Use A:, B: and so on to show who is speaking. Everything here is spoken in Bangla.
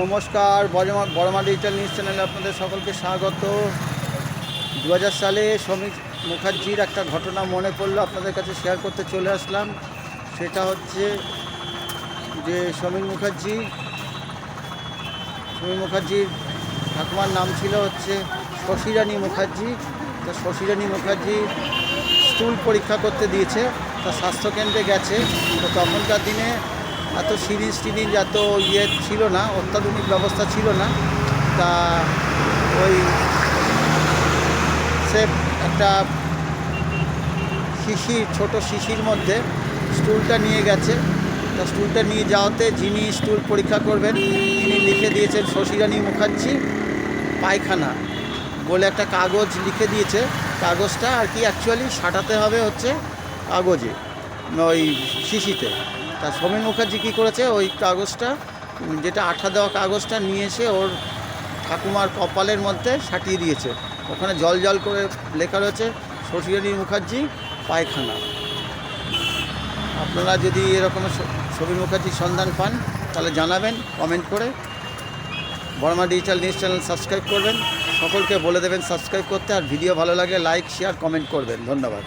A: নমস্কার, বড়মা ডিজিটাল নিউজ চ্যানেলে আপনাদের সকলকে স্বাগত। 2000 সালে সমীর মুখার্জির একটা ঘটনা মনে পড়লো, আপনাদের কাছে শেয়ার করতে চলে আসলাম। সেটা হচ্ছে যে সমীর মুখার্জির ঠাকুমার নাম ছিল হচ্ছে শশীরানী মুখার্জি। তো শশীরানী মুখার্জি স্টুল পরীক্ষা করতে দিয়েছে, তা স্বাস্থ্যকেন্দ্রে গেছে। তো তখনকার দিনে এত সিরিজ এত ছিল না, অত্যাধুনিক ব্যবস্থা ছিল না। তা ওই সে একটা ছোট শিশির মধ্যে স্টুলটা নিয়ে গেছে। তা স্টুলটা নিয়ে যাওয়াতে যিনি স্টুল পরীক্ষা করবেন তিনি লিখে দিয়েছেন শশীরানী মুখার্জি পায়খানা বলে একটা কাগজ লিখে দিয়েছে। কাগজটা আর কি অ্যাকচুয়ালি সাঁটাতে হবে হচ্ছে কাগজে, ওই শিশিতে। তা সমীর মুখার্জি কী করেছে, ওই কাগজটা যেটা আঠা দেওয়া কাগজটা নিয়ে এসে ওর ঠাকুমার কপালের মধ্যে সাটিয়ে দিয়েছে। ওখানে জল জল করে লেখা রয়েছে শশীরানী মুখার্জি পায়খানা। আপনারা যদি এরকম সমীর মুখার্জির সন্ধান পান তাহলে জানাবেন কমেন্ট করে। বড়মা ডিজিটাল নিউজ চ্যানেল সাবস্ক্রাইব করবেন, সকলকে বলে দেবেন সাবস্ক্রাইব করতে। আর ভিডিও ভালো লাগলে লাইক, শেয়ার, কমেন্ট করবেন। ধন্যবাদ।